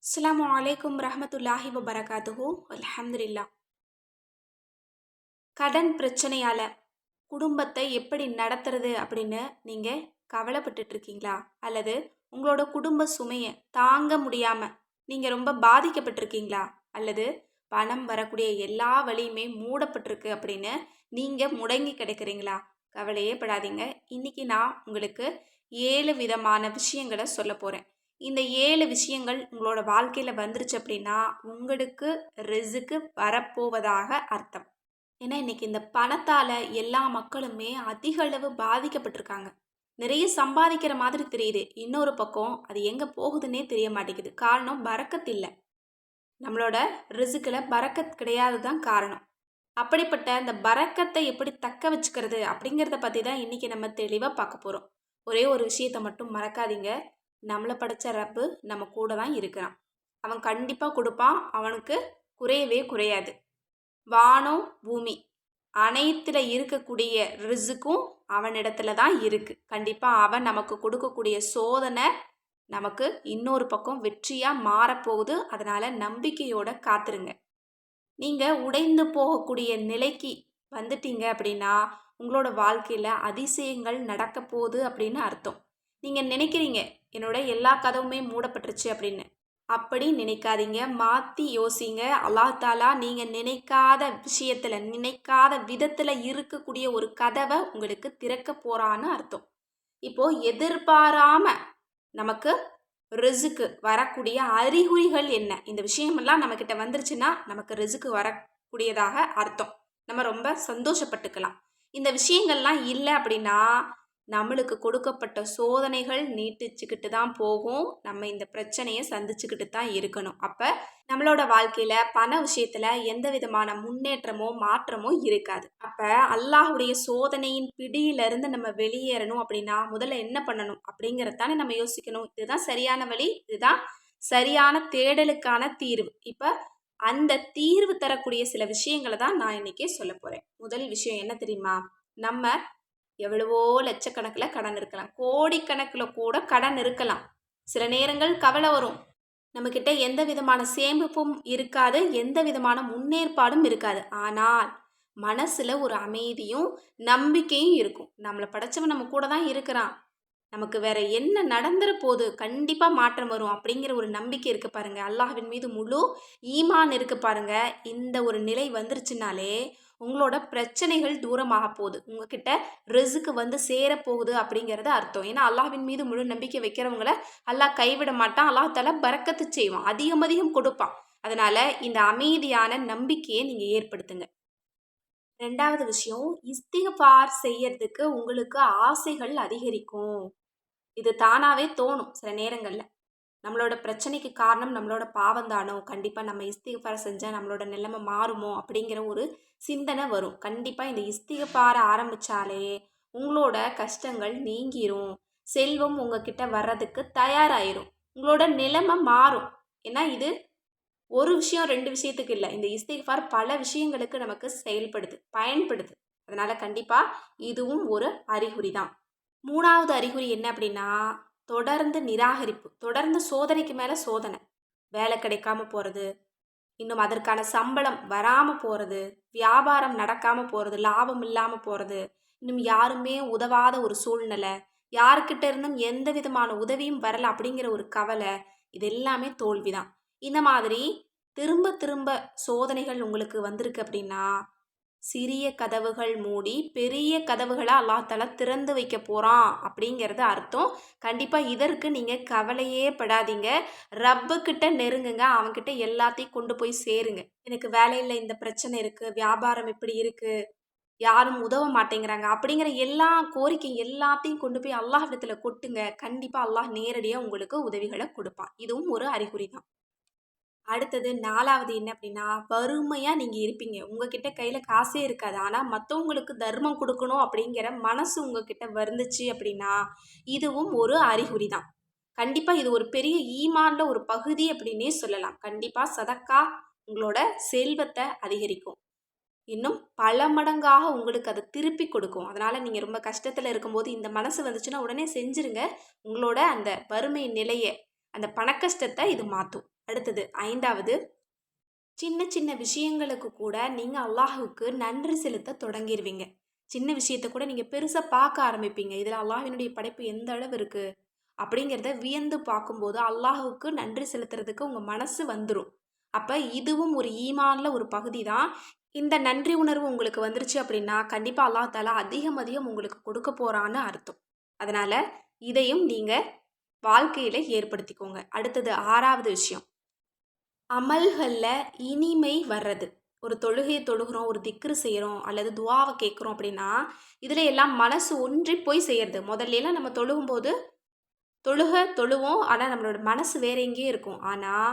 அஸ்ஸலாமு அலைக்கும் ரஹ்மத்துல்லாஹி வபரகாத்துஹு. அல்ஹம்துலில்லா. கடன் பிரச்சனையால குடும்பத்தை எப்படி நடத்துறது அப்படின்னு நீங்க கவலைப்பட்டுட்டு இருக்கீங்களா? அல்லது உங்களோட குடும்ப சுமையை தாங்க முடியாம நீங்க ரொம்ப பாதிக்கப்பட்டிருக்கீங்களா? அல்லது பணம் வரக்கூடிய எல்லா வழியுமே மூடப்பட்டிருக்கு அப்படின்னு நீங்க முடங்கி கிடக்கிறீங்களா? கவலையே படாதீங்க. இன்னைக்கு நான் உங்களுக்கு 7 விதமான விஷயங்களை சொல்ல போறேன். இந்த 7 விஷயங்கள் உங்களோட வாழ்க்கையில வந்துருச்சு அப்படின்னா உங்களுக்கு ரிஸ்க் வரப்போவதாக அர்த்தம். ஏன்னா இன்னைக்கு இந்த பணத்தால எல்லா மக்களுமே அதிக அளவு பாதிக்கப்பட்டிருக்காங்க. நிறைய சம்பாதிக்கிற மாதிரி தெரியுது. இன்னொரு பக்கம் அது எங்க போகுதுன்னே தெரிய மாட்டேங்குது. காரணம் பரக்கத் இல்ல. நம்மளோட ரிஸ்க்ல பரக்கத் கிடையாது தான் காரணம். அப்படிப்பட்ட அந்த பரக்கத்தை எப்படி தக்க வச்சுக்கிறது அப்படிங்கிறத பத்தி தான் இன்னைக்கு நம்ம தெளிவா பார்க்க போறோம். ஒரே ஒரு விஷயத்த மட்டும் மறக்காதீங்க. நம்மள படைச்ச ரப்பு நம்ம கூட தான் இருக்கிறான். அவன் கண்டிப்பா கொடுப்பான். அவனுக்கு குறையவே குறையாது. வானம் பூமி அனைத்துல இருக்கக்கூடிய ரிஸ்க்கும் அவனிடத்துல தான் இருக்கு. கண்டிப்பா அவன் நமக்கு கொடுக்கக்கூடிய சோதனை நமக்கு இன்னொரு பக்கம் வெற்றியா மாறப்போகுது. அதனால நம்பிக்கையோட காத்துருங்க. நீங்க உடைந்து போகக்கூடிய நிலைக்கு வந்துட்டீங்க அப்படின்னா உங்களோட வாழ்க்கையில அதிசயங்கள் நடக்க போகுது அப்படின்னு அர்த்தம். நீங்க நினைக்கிறீங்க என்னோட எல்லா கதவுமே மூடப்பட்டுருச்சு அப்படின்னு. அப்படி நினைக்காதீங்க. மாத்தி யோசிங்க. அல்லாஹ் தாலா நீங்க நினைக்காத விஷயத்துல நினைக்காத விதத்துல இருக்கக்கூடிய ஒரு கதவை உங்களுக்கு திறக்க போறான்னு அர்த்தம். இப்போ எதிர்பாராம நமக்கு ரிஸ்க்கு வரக்கூடிய அறிகுறிகள் என்ன? இந்த விஷயமெல்லாம் நம்மக்கிட்ட வந்துருச்சுன்னா நமக்கு ரிஸ்க்கு வரக்கூடியதாக அர்த்தம். நம்ம ரொம்ப சந்தோஷப்பட்டுக்கலாம். இந்த விஷயங்கள்லாம் இல்லை அப்படின்னா நம்மளுக்கு கொடுக்கப்பட்ட சோதனைகள் நீட்டிச்சுக்கிட்டு தான் போகும். நம்ம இந்த பிரச்சனையை சந்திச்சுக்கிட்டு தான் இருக்கணும். அப்போ நம்மளோட வாழ்க்கையில் பண விஷயத்தில் எந்த விதமான முன்னேற்றமோ மாற்றமோ இருக்காது. அப்போ அல்லாஹுடைய சோதனையின் பிடியிலிருந்து நம்ம வெளியேறணும் அப்படின்னா முதல்ல என்ன பண்ணணும் அப்படிங்கிறதானே நம்ம யோசிக்கணும். இதுதான் சரியான வழி, இதுதான் சரியான தேடலுக்கான தீர்வு. இப்போ அந்த தீர்வு தரக்கூடிய சில விஷயங்களை தான் நான் இன்னைக்கு சொல்ல போகிறேன். முதல் விஷயம் என்ன தெரியுமா? நம்ம எவ்வளவோ லட்சக்கணக்கில் கடன் இருக்கலாம், கோடிக்கணக்கில் கூட கடன் இருக்கலாம். சில நேரங்கள் கவலை வரும். நம்மக்கிட்ட எந்த விதமான சேமிப்பும் இருக்காது, எந்த விதமான முன்னேற்பாடும் இருக்காது. ஆனால் மனசில் ஒரு அமைதியும் நம்பிக்கையும் இருக்கும். நம்மளை படைச்சவன் நம்ம கூட தான் இருக்கிறான், நமக்கு வேற என்ன நடந்துற போது கண்டிப்பாக மாற்றம் வரும் அப்படிங்கிற ஒரு நம்பிக்கை இருக்கு பாருங்க. அல்லாஹ்வின் மீது முழு ஈமான் இருக்கு பாருங்க. இந்த ஒரு நிலை வந்துருச்சுனாலே உங்களோட பிரச்சனைகள் தூரமாக போகுது, உங்ககிட்ட ரிஸ்க் வந்து சேரப்போகுது அப்படிங்கிறது அர்த்தம். ஏன்னா அல்லாஹ்வின் மீது முழு நம்பிக்கை வைக்கிறவங்கள அல்லாஹ் கைவிட மாட்டான். அல்லாஹ் தஆலா பரக்கத்து செய்வான், அதிகம் அதிகம் கொடுப்பான். அதனால இந்த அமைதியான நம்பிக்கையை நீங்கள் ஏற்படுத்துங்க. ரெண்டாவது விஷயம், இஸ்திக்ஃபார் செய்யறதுக்கு உங்களுக்கு ஆசைகள் அதிகரிக்கும். இது தானாவே தோணும் சில நேரங்கள்ல. நம்மளோட பிரச்சனைக்கு காரணம் நம்மளோட பாவம் தானோ, கண்டிப்பா நம்ம இஸ்திக்ஃபார் செஞ்சா நம்மளோட நிலைமை மாறுமோ அப்படிங்கிற ஒரு சிந்தனை வரும். கண்டிப்பா இந்த இஸ்திக்ஃபார ஆரம்பிச்சாலே உங்களோட கஷ்டங்கள் நீங்கிரும். செல்வம் உங்ககிட்ட வர்றதுக்கு தயாராயிரும். உங்களோட நிலைமை மாறும். ஏன்னா இது ஒரு விஷயம் 2 விஷயத்துக்கு இல்லை. இந்த இஸ்திக்ஃபார் பல விஷயங்களுக்கு நமக்கு செயல்படுது, பயன்படுது. அதனால கண்டிப்பா இதுவும் ஒரு அறிகுறி தான். 3வது அறிகுறி என்ன அப்படின்னா, தொடர்ந்து நிராகரிப்பு, தொடர்ந்து சோதனைக்கு மேலே சோதனை. வேலை கிடைக்காம போகிறது, இன்னும் அதற்கான சம்பளம் வராமல் போகிறது, வியாபாரம் நடக்காமல் போகிறது, லாபம் இல்லாமல் போகிறது, இன்னும் யாருமே உதவாத ஒரு சூழ்நிலை, யாருக்கிட்ட இருந்தும் எந்த விதமான உதவியும் வரல அப்படிங்கிற ஒரு கவலை, இது எல்லாமே தோல்விதான். இந்த மாதிரி திரும்ப திரும்ப சோதனைகள் உங்களுக்கு வந்திருக்கு அப்படின்னா சிறிய கதவுகள் மூடி பெரிய கதவுகளை அல்லாஹ் தஆலா திறந்து வைக்க போகிறான் அப்படிங்கிறது அர்த்தம். கண்டிப்பாக இதற்கு நீங்கள் கவலையே படாதீங்க. ரப்புக்கிட்ட நெருங்குங்க, அவன்கிட்ட எல்லாத்தையும் கொண்டு போய் சேருங்க. எனக்கு வேலையில் இந்த பிரச்சனை இருக்குது, வியாபாரம் இப்படி இருக்குது, யாரும் உதவ மாட்டேங்கிறாங்க அப்படிங்கிற எல்லா கோரிக்கை எல்லாத்தையும் கொண்டு போய் அல்லாஹ் இடத்துல கொட்டுங்க. கண்டிப்பாக அல்லாஹ் நேரடியாக உங்களுக்கு உதவிகளை கொடுப்பான். இதுவும் ஒரு அறிகுறி தான். அடுத்தது 4வது என்ன அப்படின்னா, வறுமையா நீங்க இருப்பீங்க. உங்ககிட்ட கையில காசே இருக்காது. ஆனா மத்தவங்களுக்கு தர்மம் குடுக்கணும் அப்படிங்கிற மனசு உங்ககிட்ட வந்துச்சு அப்படின்னா, இதுவும் ஒரு அறிகுறி தான். கண்டிப்பா இது ஒரு பெரிய ஈமான்ல ஒரு பகுதி அப்படின்னே சொல்லலாம். கண்டிப்பா சதக்கா உங்களோட செல்வத்த அதிகரிக்கும். இன்னும் பல மடங்காக உங்களுக்கு அத திருப்பி கொடுக்கும். அதனால நீங்க ரொம்ப கஷ்டத்துல இருக்கும்போது இந்த மனசு வந்துச்சுன்னா உடனே செஞ்சுருங்க. உங்களோட அந்த வறுமை நிலைய அந்த பணக்கஷ்டத்தை இது மாற்றும். அடுத்தது 5வது, சின்ன சின்ன விஷயங்களுக்கு கூட நீங்கள் அல்லாஹுவுக்கு நன்றி செலுத்த தொடங்கிடுவீங்க. சின்ன விஷயத்த கூட நீங்கள் பெருசாக பார்க்க ஆரம்பிப்பீங்க. இதில் அல்லாஹ்வினுடைய படைப்பு எந்த அளவு இருக்குது அப்படிங்கிறத வியந்து பார்க்கும்போது அல்லாஹுவுக்கு நன்றி செலுத்துறதுக்கு உங்கள் மனசு வந்துடும். அப்போ இதுவும் ஒரு ஈமான்ல ஒரு பகுதி தான். இந்த நன்றி உணர்வு உங்களுக்கு வந்துருச்சு அப்படின்னா கண்டிப்பாக அல்லாஹ் தாலா அதிகம் அதிகம் உங்களுக்கு கொடுக்க போகிறான்னு அர்த்தம். அதனால் இதையும் நீங்கள் வாழ்க்கையில் ஏற்படுத்திக்கோங்க. அடுத்தது 6வது விஷயம், அமல்களில் இனிமை வர்றது. ஒரு தொழுகையை தொழுகிறோம், ஒரு திக்ரு செய்கிறோம் அல்லது துவாவை கேட்குறோம் அப்படின்னா இதில் எல்லாம் மனசு ஒன்றி போய் செய்கிறது. முதல்ல நம்ம தொழுகும்போது தொழுவோம், ஆனால் நம்மளோட மனசு வேற எங்கேயே இருக்கும். ஆனால்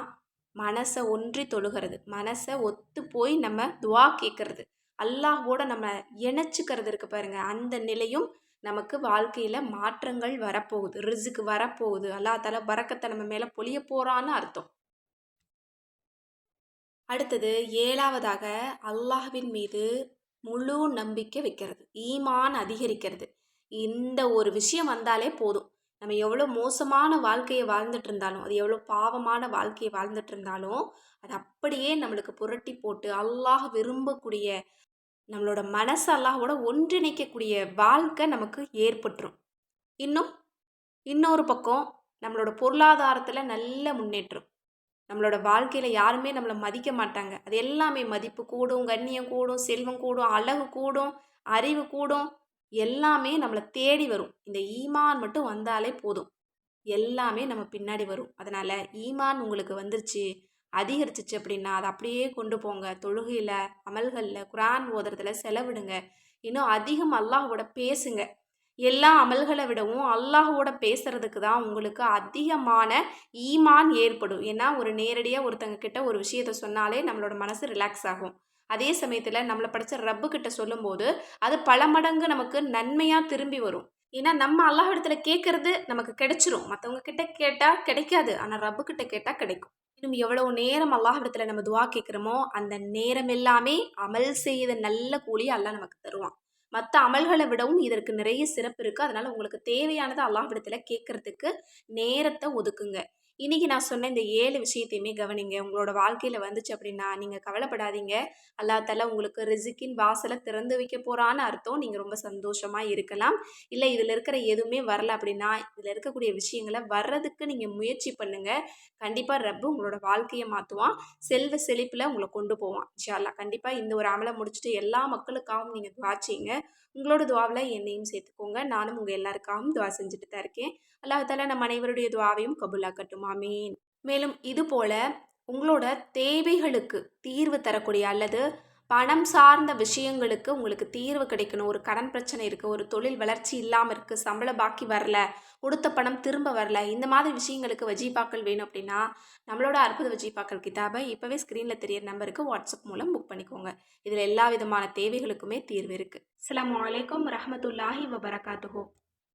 மனசை ஒன்றி தொழுகிறது, மனசை ஒத்து போய் நம்ம துவா கேட்கறது, அல்லாஹ்வோட நம்ம இணைச்சிக்கிறது இருக்கு பாருங்க, அந்த நிலையும் நமக்கு வாழ்க்கையில் மாற்றங்கள் வரப்போகுது, ரிஸ்க்கு வரப்போகுது, அல்லாஹ் தஆலா பரக்கத்தை நம்ம மேலே பொழிய போகிறான்னு அர்த்தம். அடுத்தது 7வதாக அல்லாஹ்வின் மீது முழு நம்பிக்கை வைக்கிறது, ஈமான் அதிகரிக்கிறது. இந்த ஒரு விஷயம் வந்தாலே போதும். நம்ம எவ்வளோ மோசமான வாழ்க்கையை வாழ்ந்துட்டு இருந்தாலும், அது எவ்வளோ பாவமான வாழ்க்கையை வாழ்ந்துட்டு இருந்தாலும், அது அப்படியே நம்மளுக்கு புரட்டி போட்டு அல்லாஹ் விரும்பக்கூடிய நம்மளோட மனசு அல்லாஹ்வோட ஒன்றிணைக்கக்கூடிய வாழ்க்கை நமக்கு ஏற்பட்டுரும். இன்னொரு பக்கம் நம்மளோட பொருளாதாரத்தில் நல்ல முன்னேற்றம். நம்மளோட வாழ்க்கையில் யாருமே நம்மளை மதிக்க மாட்டாங்க. அது எல்லாமே மதிப்பு கூடும், கண்ணியம் கூடும், செல்வம் கூடும், அழகு கூடும், அறிவு கூடும், எல்லாமே நம்மளை தேடி வரும். இந்த ஈமான் மட்டும் வந்தாலே போதும், எல்லாமே நம்ம பின்னாடி வரும். அதனால் ஈமான் உங்களுக்கு வந்துருச்சு, அதிகரிச்சிச்சு அப்படின்னா அதை அப்படியே கொண்டு போங்க. தொழுகையில், அமல்களில், குரான் ஓதுறதுல செலவிடுங்க. இன்னும் அதிகம் அல்லாஹ்வோட பேசுங்க. எல்லா அமல்களை விடவும் அல்லாஹ்வோட பேசுறதுக்கு தான் உங்களுக்கு அதிகமான ஈமான் ஏற்படும். ஏன்னா ஒரு நேரடியாக ஒருத்தங்க கிட்ட ஒரு விஷயத்த சொன்னாலே நம்மளோட மனசு ரிலாக்ஸ் ஆகும். அதே சமயத்தில் நம்மளை படித்த ரப்பு கிட்ட சொல்லும்போது அது பல மடங்கு நமக்கு நன்மையாக திரும்பி வரும். ஏன்னா நம்ம அல்லாஹ் இடத்துல கேட்கறது நமக்கு கிடைச்சிரும். மற்றவங்க கிட்ட கேட்டால் கிடைக்காது, ஆனால் ரப்பு கிட்ட கேட்டால் கிடைக்கும். இன்னும் எவ்வளோ நேரம் அல்லாஹ் இடத்துல நம்ம துவா கேட்குறோமோ அந்த நேரம் எல்லாமே அமல் செய்த நல்ல கூலி அல்லாஹ் நமக்கு தருவான். மற்ற அமல்களை விடவும் இதற்கு நிறைய சிறப்பு இருக்குது. அதனால் உங்களுக்கு தேவையானதை அல்லாஹ்விடத்தில் கேட்குறதுக்கு நேரத்தை ஒதுக்குங்க. இன்றைக்கி நான் சொன்ன இந்த 7 விஷயத்தையுமே கவனிங்க. உங்களோட வாழ்க்கையில் வந்துச்சு அப்படின்னா நீங்கள் கவலைப்படாதீங்க. அல்லாஹ் தஆலா உங்களுக்கு ரிஸ்கின் வாசலை திறந்து வைக்க போகிறான்னு அர்த்தம். நீங்கள் ரொம்ப சந்தோஷமாக இருக்கலாம். இல்லை இதில் இருக்கிற எதுவுமே வரல அப்படின்னா இதில் இருக்கக்கூடிய விஷயங்களை வர்றதுக்கு நீங்கள் முயற்சி பண்ணுங்கள். கண்டிப்பாக ரப்பு உங்களோட வாழ்க்கையை மாற்றுவான், செல்வ செழிப்பில் உங்களை கொண்டு போவான் இன்ஷா அல்லாஹ். கண்டிப்பாக இந்த ஒரு அமலை முடிச்சுட்டு எல்லா மக்களுக்காகவும் நீங்கள் துவா செய்யுங்க. உங்களோட துவாவில் என்னையும் சேர்த்துக்கோங்க. நானும் உங்கள் எல்லாருக்காகவும் துவா செஞ்சுட்டு தான் இருக்கேன். அல்லாஹ் தஆலா நம் அனைவருடைய துவாவையும் கபூலாக்கட்டும், ஆமீன். மேலும் இதுபோல் உங்களோட தேவைகளுக்கு தீர்வு தரக்கூடிய அல்லது பணம் சார்ந்த விஷயங்களுக்கு உங்களுக்கு தீர்வு கிடைக்கணும், ஒரு கடன் பிரச்சனை இருக்குது, ஒரு தொழில் வளர்ச்சி இல்லாமல் இருக்குது, சம்பள பாக்கி வரல, கொடுத்த பணம் திரும்ப வரல, இந்த மாதிரி விஷயங்களுக்கு வஜீபாக்கள் வேணும் அப்படின்னா நம்மளோட அற்புத வஜீபாக்கள் கிதாபை இப்போவே ஸ்க்ரீனில் தெரியிற நம்பருக்கு வாட்ஸ்அப் மூலம் புக் பண்ணிக்கோங்க. இதில் எல்லா விதமான தேவைகளுக்குமே தீர்வு இருக்குது. அஸ்ஸலாமு அலைக்கும் வரஹ்மத்துல்லாஹி வபரகாத்துஹு.